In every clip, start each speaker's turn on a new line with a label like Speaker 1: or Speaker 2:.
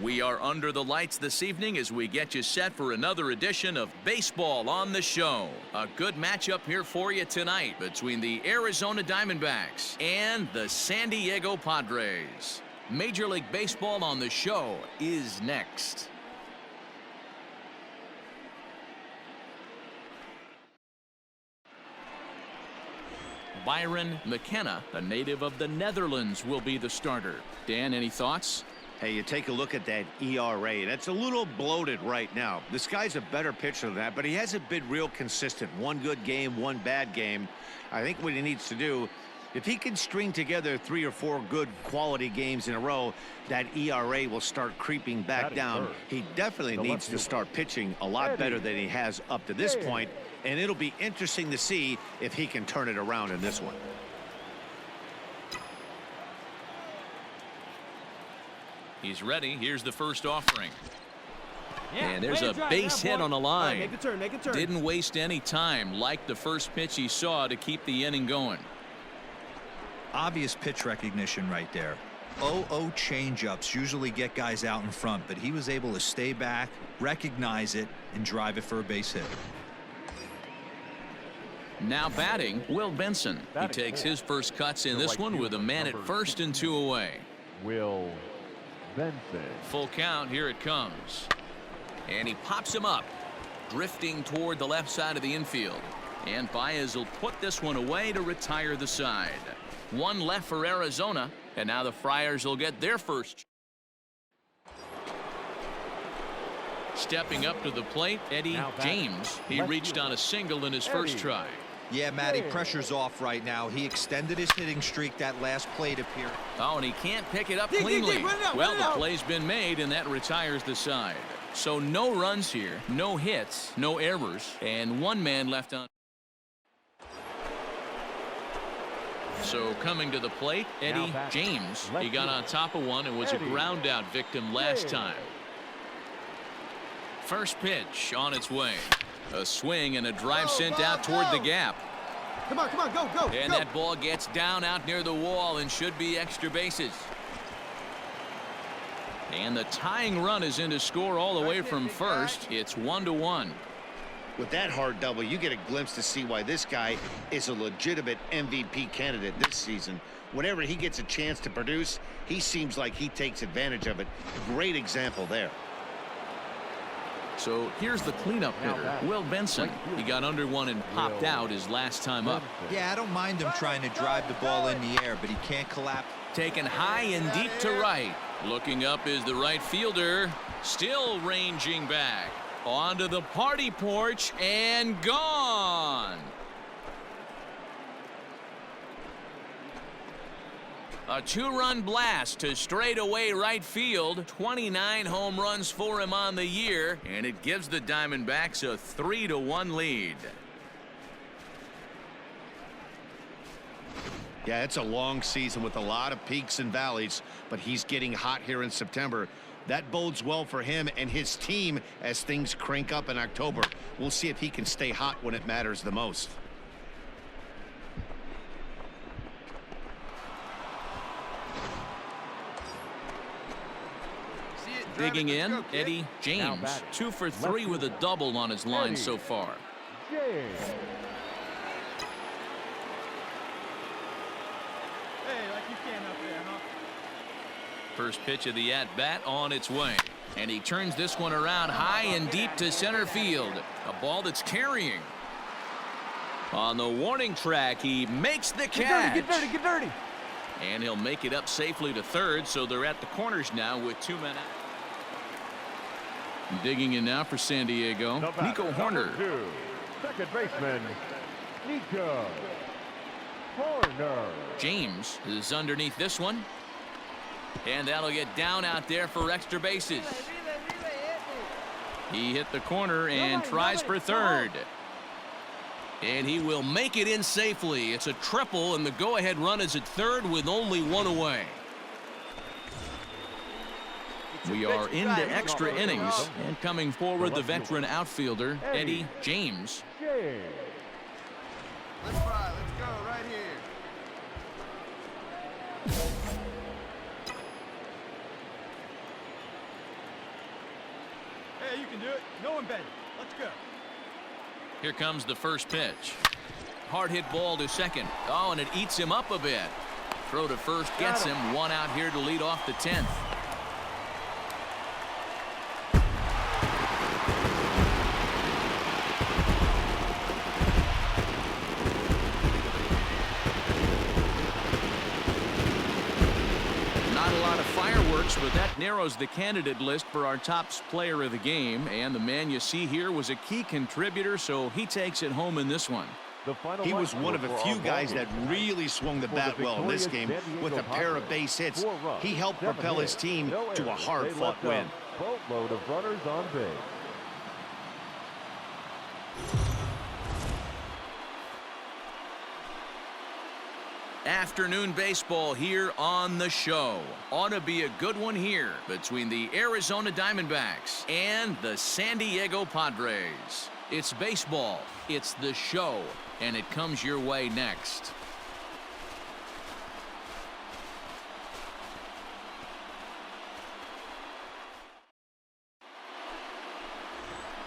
Speaker 1: We are under the lights this evening as we get you set for another edition of Baseball on the Show. A good matchup here for you tonight between the Arizona Diamondbacks and the San Diego Padres. Major League Baseball on the Show is next. Byron Mckenna, a native of the Netherlands, will be the starter. Dan, any thoughts?
Speaker 2: Hey, you take a look at that ERA. That's a little bloated right now. This guy's a better pitcher than that, but he hasn't been real consistent. One good game, one bad game. I think what he needs to do, if he can string together 3 or 4 good quality games in a row, that ERA will start creeping back down. He definitely needs to start pitching a lot better than he has up to this point, and it'll be interesting to see if he can turn it around in this one.
Speaker 1: He's ready. Here's the first offering. And there's a base hit on the line.
Speaker 3: Make a turn, make a turn.
Speaker 1: Didn't waste any time. Like the first pitch he saw to keep the inning going.
Speaker 4: Obvious pitch recognition right there. 0-0 changeups usually get guys out in front, but he was able to stay back, recognize it, and drive it for a base hit.
Speaker 1: Now batting, Will Benson. He takes his first cuts in this one with a man at first and 2 away. Will Benson. Full count. Here it comes. And he pops him up, drifting toward the left side of the infield. And Baez will put this one away to retire the side. One left for Arizona, and now the Friars will get their first. Stepping up to the plate, Eddie James. He reached on a single in his first try.
Speaker 4: Yeah, Matty, pressure's off right now. He extended his hitting streak that last plate appearance.
Speaker 1: Oh, and he can't pick it up cleanly. Well, the play's been made, and that retires the side. So no runs here, no hits, no errors, and 1 man left on. So coming to the plate, Eddie James. He got on top of one and was a ground out victim last time. First pitch on its way. A swing and a drive sent out toward the gap.
Speaker 3: Come on, go.
Speaker 1: And that ball gets down out near the wall and should be extra bases. And the tying run is in to score all the way from first. It's 1-1.
Speaker 2: With that hard double, you get a glimpse to see why this guy is a legitimate MVP candidate this season. Whenever he gets a chance to produce, he seems like he takes advantage of it. Great example there.
Speaker 1: So here's the cleanup hitter, Will Benson. He got under one and popped out his last time up.
Speaker 4: Yeah, I don't mind him trying to drive the ball in the air, but he can't collapse.
Speaker 1: Taken high and deep to right. Looking up is the right fielder. Still ranging back. Onto the party porch and gone. A 2-run blast to straightaway right field. 29 home runs for him on the year, and it gives the Diamondbacks a 3-1 lead.
Speaker 2: Yeah, it's a long season with a lot of peaks and valleys, but he's getting hot here in September. That bodes well for him and his team as things crank up in October. We'll see if he can stay hot when it matters the most.
Speaker 1: Digging in, Eddie James. 2 for 3 with a double on his line so far.
Speaker 3: Hey, like you can up there, huh?
Speaker 1: First pitch of the at-bat on its way. And he turns this one around high and deep to center field. A ball that's carrying. On the warning track, he makes the catch.
Speaker 3: Get dirty.
Speaker 1: And he'll make it up safely to third, so they're at the corners now with 2 men out. Digging in now for San Diego, Nico Horner.
Speaker 5: Second baseman, Nico Horner.
Speaker 1: James is underneath this one. And that'll get down out there for extra bases. He hit the corner and tries for third. And he will make it in safely. It's a triple, and the go-ahead run is at third with only 1 away. We are into extra innings, and coming forward the veteran outfielder Eddie James.
Speaker 3: Let's try. Let's go right here. No one better. Let's go.
Speaker 1: Here comes the first pitch. Hard hit ball to second. Oh, and it eats him up a bit. Throw to first gets him. One out here to lead off the 10th. Not a lot of fireworks, but that narrows the candidate list for our top player of the game. And the man you see here was a key contributor, so he takes it home in this one.
Speaker 2: He was one of a few guys that really swung the bat well in this game with a pair of base hits. He helped propel his team to a hard-fought win.
Speaker 5: Boatload of runners on base.
Speaker 1: Afternoon baseball here on the show. Ought to be a good one here between the Arizona Diamondbacks and the San Diego Padres. It's baseball, it's the show, and it comes your way next.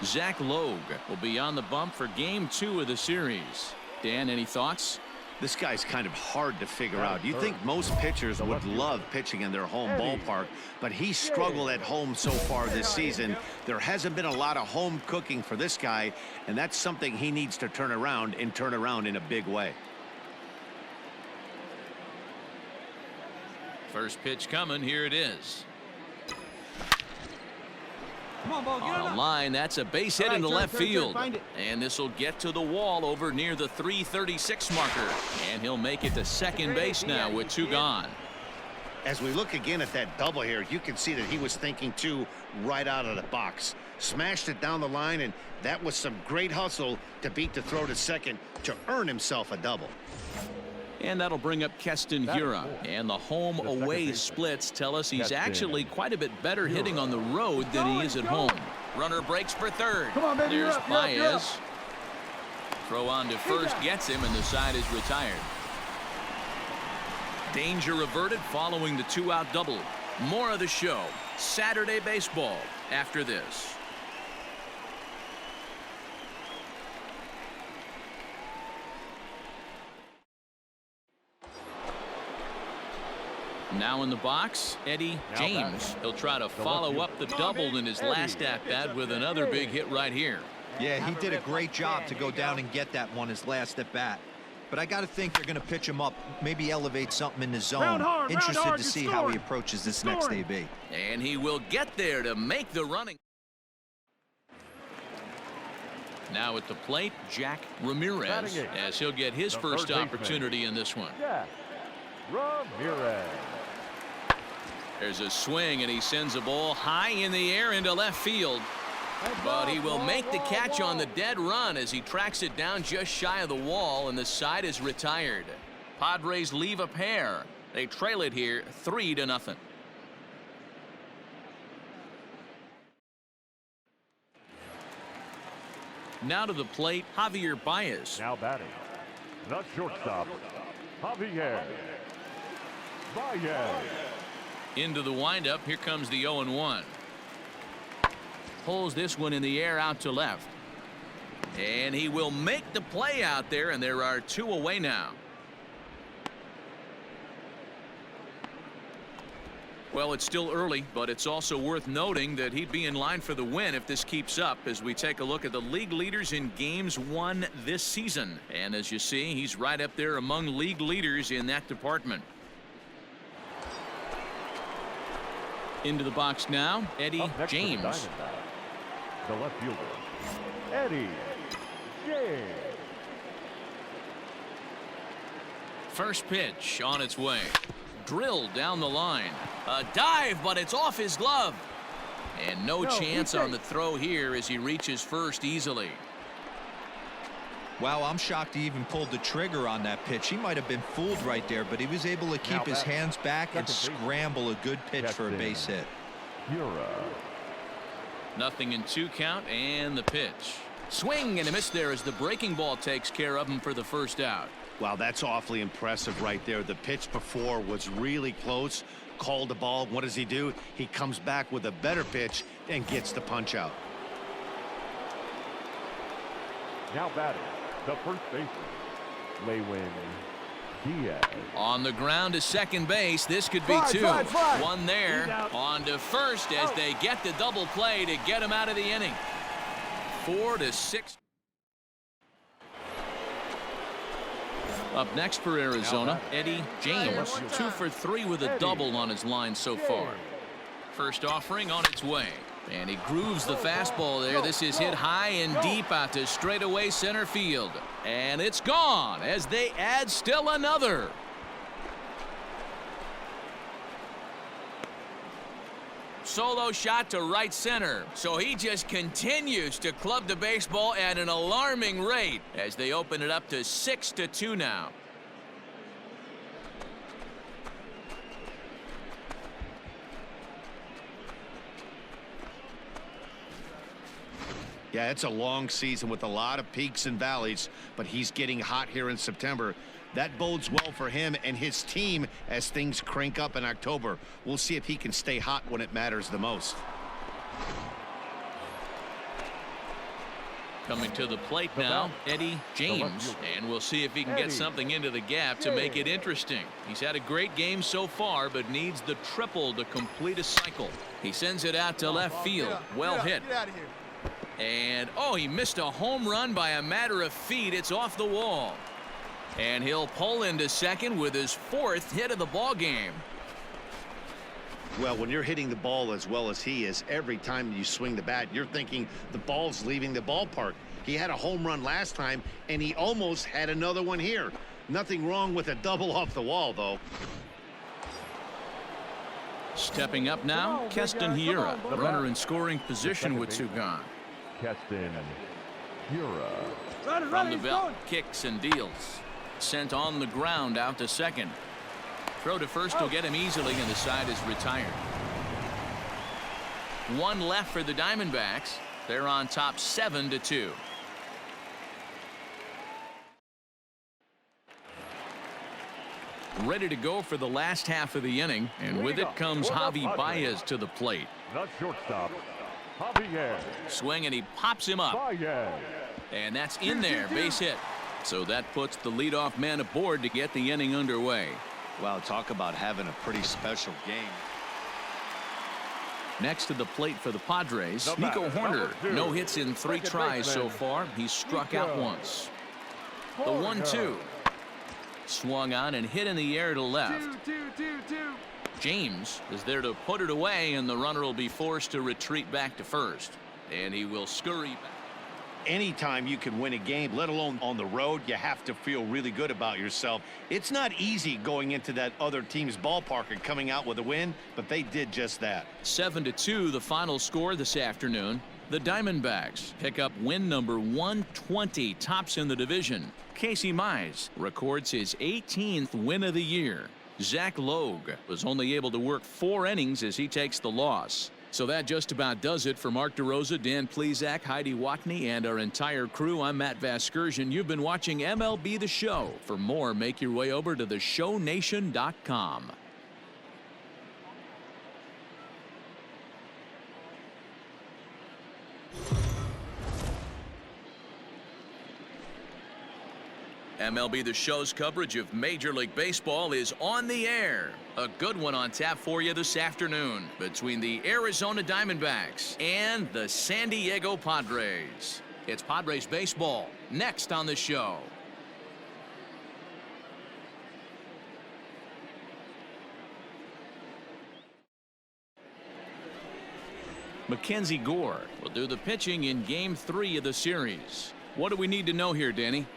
Speaker 1: Zach Logue will be on the bump for game 2 of the series. Dan, any thoughts?
Speaker 2: This guy's kind of hard to figure out. You think most pitchers would love pitching in their home ballpark, but he struggled at home so far this season. There hasn't been a lot of home cooking for this guy, and that's something he needs to turn around in a big way.
Speaker 1: First pitch coming. Here it is.
Speaker 3: Come on, ball, get
Speaker 1: On
Speaker 3: it
Speaker 1: a
Speaker 3: up.
Speaker 1: line, that's a base hit
Speaker 3: All right,
Speaker 1: into left field.
Speaker 3: find it.
Speaker 1: And this will get to the wall over near the 336 marker. And he'll make it to second base now with 2 gone.
Speaker 2: As we look again at that double here, you can see that he was thinking too right out of the box. Smashed it down the line, and that was some great hustle to beat the throw to second to earn himself a double.
Speaker 1: And that'll bring up Keston Hiura. And the home-away splits tell us he's actually quite a bit better hitting on the road than he is at home. Runner breaks for third.
Speaker 3: Come on, baby,
Speaker 1: There's
Speaker 3: you're up, you're up.
Speaker 1: Baez. Throw on to first gets him, and the side is retired. Danger averted following the 2-out double. More of the show. Saturday baseball after this. Now in the box, Eddie James. He'll try to follow up the double in his last at-bat with another big hit right here.
Speaker 4: Yeah, he did a great job to go down and get that one his last at bat. But I got to think they're going to pitch him up, maybe elevate something in the zone. Interested to see how he approaches this next AB.
Speaker 1: And he will get there to make the running. Now at the plate, Jack Ramirez, as he'll get his first opportunity in this one.
Speaker 5: Jack Ramirez.
Speaker 1: There's a swing, and he sends a ball high in the air into left field. But he will make the catch on the dead run as he tracks it down just shy of the wall, and the side is retired. Padres leave a pair. They trail it here 3-0. Now to the plate, Javier Baez.
Speaker 5: Now batting, the shortstop, Javier Baez.
Speaker 1: Into the windup. Here comes the 0-1. Pulls this one in the air out to left. And he will make the play out there, and there are 2 away now. Well, it's still early, but it's also worth noting that he'd be in line for the win if this keeps up as we take a look at the league leaders in games won this season. And as you see, he's right up there among league leaders in that department. Into the box now, Eddie James.
Speaker 5: The left fielder, Eddie James.
Speaker 1: First pitch on its way. Drilled down the line. A dive, but it's off his glove. And no chance on the throw here as he reaches first easily.
Speaker 4: Wow, I'm shocked he even pulled the trigger on that pitch. He might have been fooled right there, but he was able to keep his hands back and scramble a good pitch for a base hit.
Speaker 1: Nothing in 2 count, and the pitch. Swing and a miss there as the breaking ball takes care of him for the first out.
Speaker 2: Wow, that's awfully impressive right there. The pitch before was really close. Called the ball. What does he do? He comes back with a better pitch and gets the punch out.
Speaker 5: Now batting, the first baseman, Lewin Diaz.
Speaker 1: On the ground to second base. This could be two. One there. On to first as they get the double play to get him out of the inning. 4-6. Up next for Arizona, Eddie James. 2 for 3 with a double on his line so far. First offering on its way. And he grooves the fastball there. This is hit high and deep out to straightaway center field. And it's gone as they add still another. Solo shot to right center. So he just continues to club the baseball at an alarming rate as they open it up to 6-2 now.
Speaker 2: Yeah, it's a long season with a lot of peaks and valleys, but he's getting hot here in September. That bodes well for him and his team as things crank up in October. We'll see if he can stay hot when it matters the most.
Speaker 1: Coming to the plate now, Eddie James, and we'll see if he can get something into the gap to make it interesting. He's had a great game so far, but needs the triple to complete a cycle. He sends it out to left field. Well hit. And, oh, he missed a home run by a matter of feet. It's off the wall. And he'll pull into second with his 4th hit of the ball game.
Speaker 2: Well, when you're hitting the ball as well as he is, every time you swing the bat, you're thinking the ball's leaving the ballpark. He had a home run last time, and he almost had another one here. Nothing wrong with a double off the wall, though.
Speaker 1: Stepping up now, Keston Hiura, runner in scoring position with 2 gone.
Speaker 5: Keston Hiura.
Speaker 1: From the belt, kicks and deals. Sent on the ground out to second. Throw to first will get him easily, and the side is retired. 1 left for the Diamondbacks. They're on top 7-2. Ready to go for the last half of the inning, and with it comes Javi Baez to the plate.
Speaker 5: The shortstop, Javier.
Speaker 1: Swing, and he pops him up.
Speaker 5: Baez.
Speaker 1: And that's in there, base hit. So that puts the leadoff man aboard to get the inning underway.
Speaker 2: Wow, talk about having a pretty special game.
Speaker 1: Next to the plate for the Padres, Nico Horner. No hits in 3 tries so far. He's struck out once. The 1-2. Swung on and hit in the air to left. James is there to put it away, and the runner will be forced to retreat back to first. And he will scurry back.
Speaker 2: Anytime you can win a game, let alone on the road, you have to feel really good about yourself. It's not easy going into that other team's ballpark and coming out with a win, but they did just that.
Speaker 1: 7-2 the final score this afternoon. The Diamondbacks pick up win number 120, tops in the division. Casey Mize records his 18th win of the year. Zach Logue was only able to work 4 innings as he takes the loss. So that just about does it for Mark DeRosa, Dan Plesac, Heidi Watney, and our entire crew. I'm Matt Vasgersian. You've been watching MLB The Show. For more, make your way over to theshownation.com. MLB The Show's coverage of Major League Baseball is on the air. A good one on tap for you this afternoon between the Arizona Diamondbacks and the San Diego Padres. It's Padres baseball next on the show. Mackenzie Gore will do the pitching in Game 3 of the series. What do we need to know here, Danny?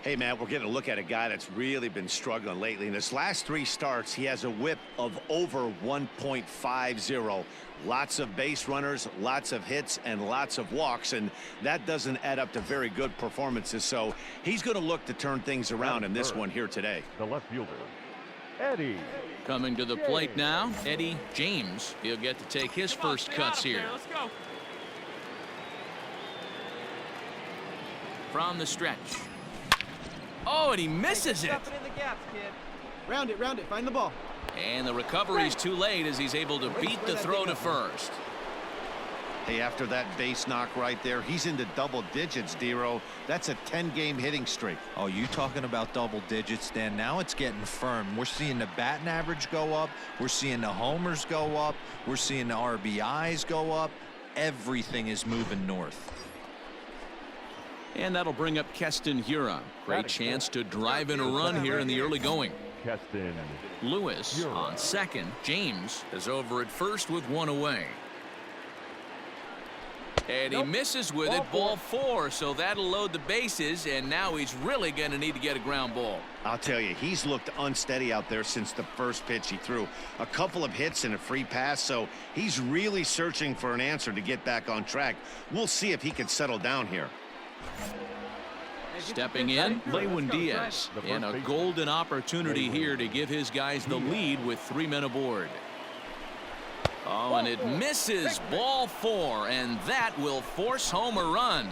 Speaker 2: Hey, Matt, we're getting a look at a guy that's really been struggling lately. In his last 3 starts, he has a whip of over 1.50. Lots of base runners, lots of hits, and lots of walks, and that doesn't add up to very good performances. So he's going to look to turn things around in this one here today.
Speaker 5: The left fielder, Eddie.
Speaker 1: Coming to the plate now, Eddie James. He'll get to take his first cuts here.
Speaker 3: Let's go.
Speaker 1: From the stretch. Oh, and he misses it.
Speaker 3: In the gaps, kid. Round it, find the ball.
Speaker 1: And the recovery's too late as he's able to beat the throw to first.
Speaker 2: Hey, after that base knock right there, he's into double digits, Dero. That's a 10-game hitting streak.
Speaker 4: Oh, you talking about double digits, Dan? Now it's getting firm. We're seeing the batting average go up. We're seeing the homers go up. We're seeing the RBIs go up. Everything is moving north.
Speaker 1: And that'll bring up Keston Hiura. Great chance to drive in a run here in the early going.
Speaker 5: Keston
Speaker 1: Lewis on second. James is over at first with one away. And he misses with it, ball 4, so that'll load the bases, and now he's really going to need to get a ground ball.
Speaker 2: I'll tell you, he's looked unsteady out there since the first pitch he threw. A couple of hits and a free pass, so he's really searching for an answer to get back on track. We'll see if he can settle down here.
Speaker 1: Stepping in, Lewin Diaz, and a golden opportunity here to give his guys the lead with 3 men aboard. Oh, and it misses, ball 4, and that will force home a run.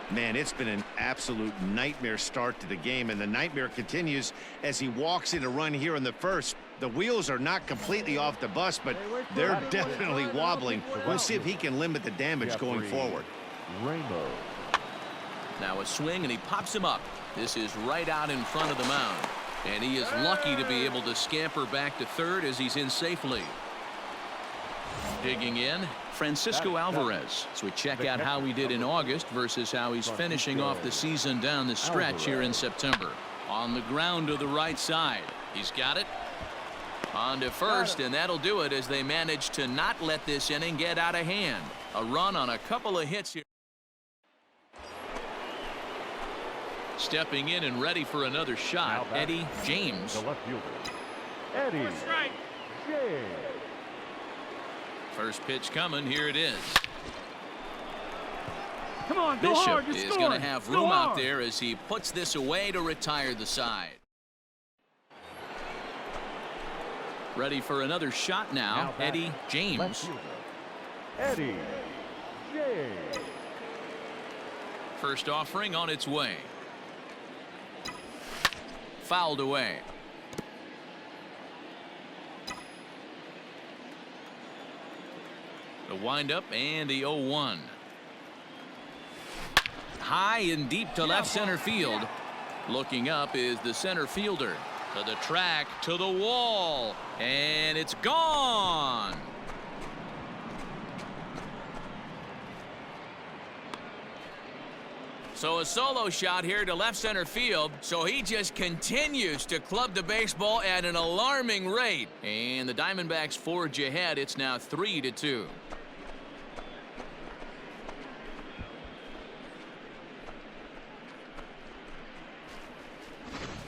Speaker 2: Man, it's been an absolute nightmare start to the game, and the nightmare continues as he walks in a run here in the first. The wheels are not completely off the bus, but they're definitely wobbling. We'll see if he can limit the damage going forward.
Speaker 5: Rainbow.
Speaker 1: Now a swing, and he pops him up. This is right out in front of the mound. And he is lucky to be able to scamper back to third as he's in safely. Digging in, Francisco Alvarez. So we check out how he did in August versus how he's finishing off the season down the stretch here in September. On the ground to the right side. He's got it. On to first, and that'll do it as they manage to not let this inning get out of hand. A run on a couple of hits here. Stepping in and ready for another shot, Eddie James.
Speaker 5: The left fielder, Eddie James.
Speaker 1: First pitch coming. Here it is.
Speaker 3: Come on, go
Speaker 1: Bishop
Speaker 3: hard,
Speaker 1: is going to have room out there as he puts this away to retire the side. Ready for another shot now, Eddie James.
Speaker 5: Left fielder, Eddie James.
Speaker 1: First offering on its way. Fouled away. The windup and the 0-1. High and deep to left center field. Looking up is the center fielder. To the track, to the wall, and it's gone. So a solo shot here to left center field. So he just continues to club the baseball at an alarming rate. And the Diamondbacks forge ahead. It's now 3-2.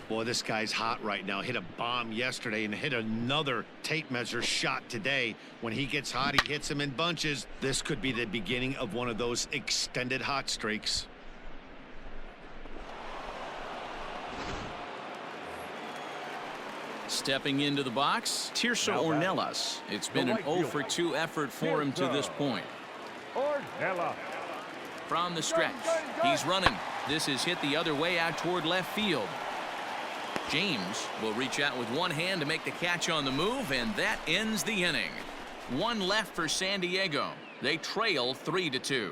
Speaker 2: Boy, this guy's hot right now. Hit a bomb yesterday and hit another tape measure shot today. When he gets hot, he hits them in bunches. This could be the beginning of one of those extended hot streaks.
Speaker 1: Stepping into the box, Tirso Ornelas. It's been an 0-for-2 effort for him to this point.
Speaker 5: Ornelas.
Speaker 1: From the stretch, he's running. This is hit the other way out toward left field. James will reach out with one hand to make the catch on the move, and that ends the inning. One left for San Diego. They trail 3-2.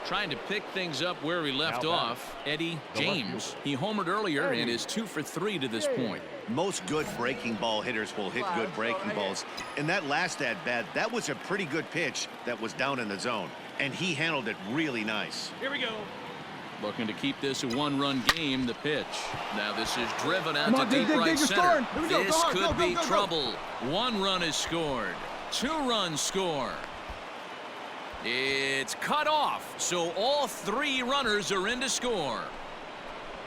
Speaker 1: Trying to pick things up where we left off, Eddie James. He homered earlier and is 2 for 3 to this point.
Speaker 2: Most good breaking ball hitters will hit good breaking balls. And that last at-bat, that was a pretty good pitch that was down in the zone. And he handled it really nice.
Speaker 1: Here we go. Looking to keep this a one-run game, the pitch. Now this is driven out to deep right center. This could be trouble. 1 run is scored. 2 runs score. It's cut off, so all 3 runners are in to score.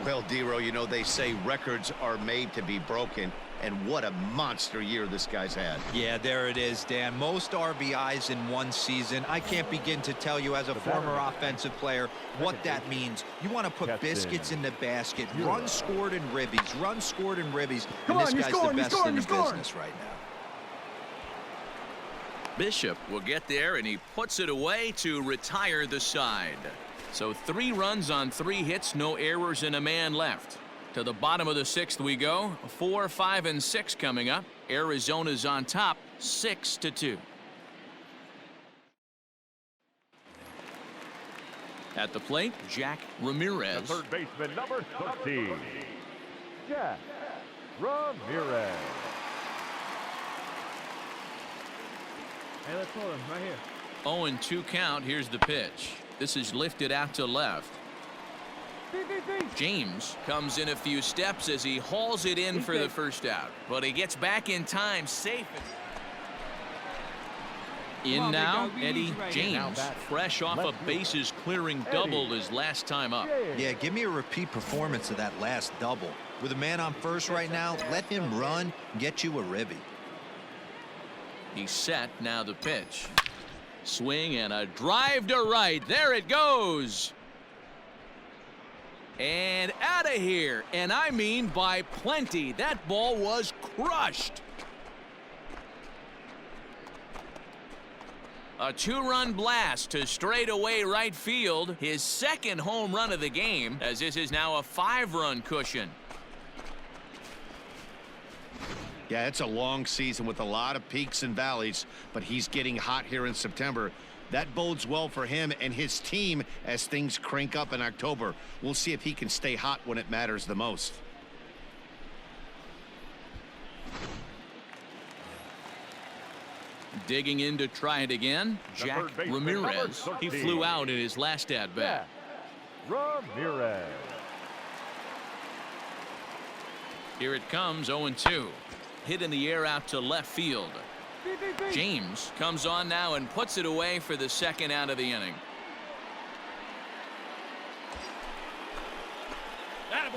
Speaker 2: Well, Dero, you know, they say records are made to be broken, and what a monster year this guy's had.
Speaker 4: Yeah, there it is, Dan. Most RBIs in one season. I can't begin to tell you as a former offensive player what that means. You want to put biscuits in the basket. Runs scored in ribbies. Runs scored in ribbies. And this guy's the best in the business right now.
Speaker 1: Bishop will get there, and he puts it away to retire the side. So 3 runs on 3 hits, no errors, and a man left. To the bottom of the 6th we go. 4, 5, and 6 coming up. Arizona's on top, 6-2. At the plate, Jack Ramirez.
Speaker 5: The third baseman, number 13, Jack Ramirez.
Speaker 3: Hey, let's hold him right here.
Speaker 1: 0-2 count. Here's the pitch. This is lifted out to left. James comes in a few steps as he hauls it in for the first out, but he gets back in time, safe. In now, Eddie James, fresh off a bases clearing double his last time up.
Speaker 4: Yeah, give me a repeat performance of that last double. With a man on first right now, let him run, get you a ribby.
Speaker 1: He's set. Now the pitch. Swing and a drive to right. There it goes. And out of here. And I mean by plenty. That ball was crushed. A 2-run blast to straightaway right field. His second home run of the game, as this is now a 5-run cushion.
Speaker 2: Yeah, it's a long season with a lot of peaks and valleys, but he's getting hot here in September. That bodes well for him and his team as things crank up in October. We'll see if he can stay hot when it matters the most.
Speaker 1: Digging in to try it again, Jack Ramirez. He flew out in his last at-bat.
Speaker 5: Ramirez.
Speaker 1: Here it comes, 0-2. Hit in the air out to left field. James comes on now and puts it away for the second out of the inning.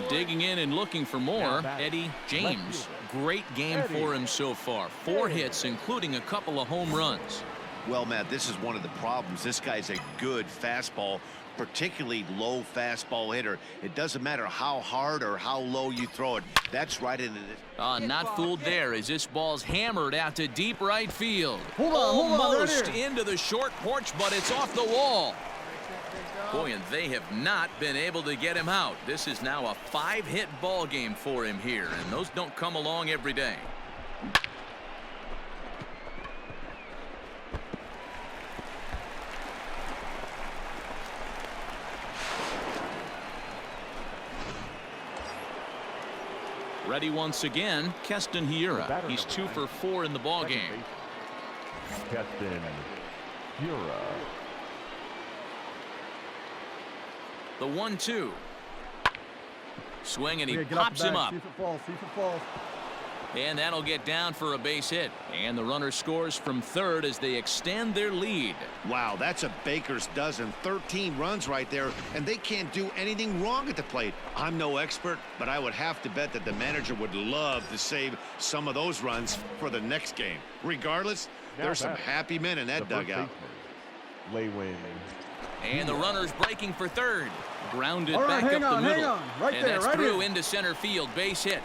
Speaker 1: Digging in and looking for more, Eddie James. Great game for him so far. 4 hits, including a couple of home runs.
Speaker 2: Well, Matt, this is one of the problems. This guy's a good fastball, particularly low fastball hitter. It doesn't matter how hard or how low you throw it. That's right into the...
Speaker 1: Not fooled there as this ball's hammered out to deep right field.
Speaker 3: Almost
Speaker 1: right into the short porch, but it's off the wall. Boy, and they have not been able to get him out. This is now a 5-hit ball game for him here, and those don't come along every day. Ready once again, Keston Hiura. He's 2 for 4 in the ball game.
Speaker 5: Keston Hiura.
Speaker 1: The 1-2. Swing and he pops him up.
Speaker 3: See if it falls. See if it falls.
Speaker 1: And that'll get down for a base hit. And the runner scores from third as they extend their lead.
Speaker 2: Wow, that's a baker's dozen. 13 runs right there, and they can't do anything wrong at the plate. I'm no expert, but I would have to bet that the manager would love to save some of those runs for the next game. Regardless, there's some happy men in that dugout.
Speaker 1: And the runner's breaking for third. Grounded back up the middle. And that's through into center field. Base hit.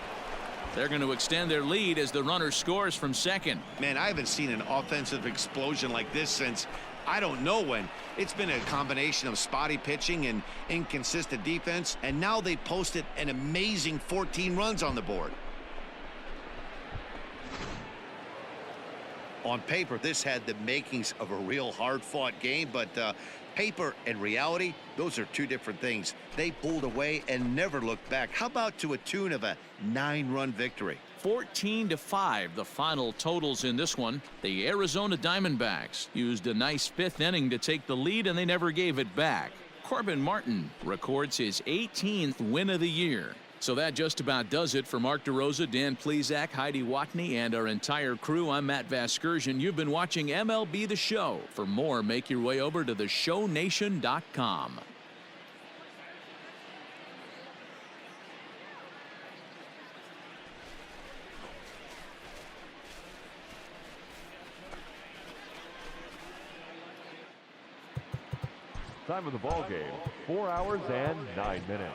Speaker 1: They're going to extend their lead as the runner scores from second.
Speaker 2: Man, I haven't seen an offensive explosion like this since I don't know when. It's been a combination of spotty pitching and inconsistent defense, and now they posted an amazing 14 runs on the board. On paper, this had the makings of a real hard-fought game, but paper and reality, those are two different things. They pulled away and never looked back. How about to a tune of a 9-run victory?
Speaker 1: 14-5, the final totals in this one. The Arizona Diamondbacks used a nice 5th inning to take the lead, and they never gave it back. Corbin Martin records his 18th win of the year. So that just about does it for Mark DeRosa, Dan Plesac, Heidi Watney, and our entire crew. I'm Matt Vasgersian. You've been watching MLB The Show. For more, make your way over to theshownation.com.
Speaker 5: Time of the ball game, 4 hours and 9 minutes.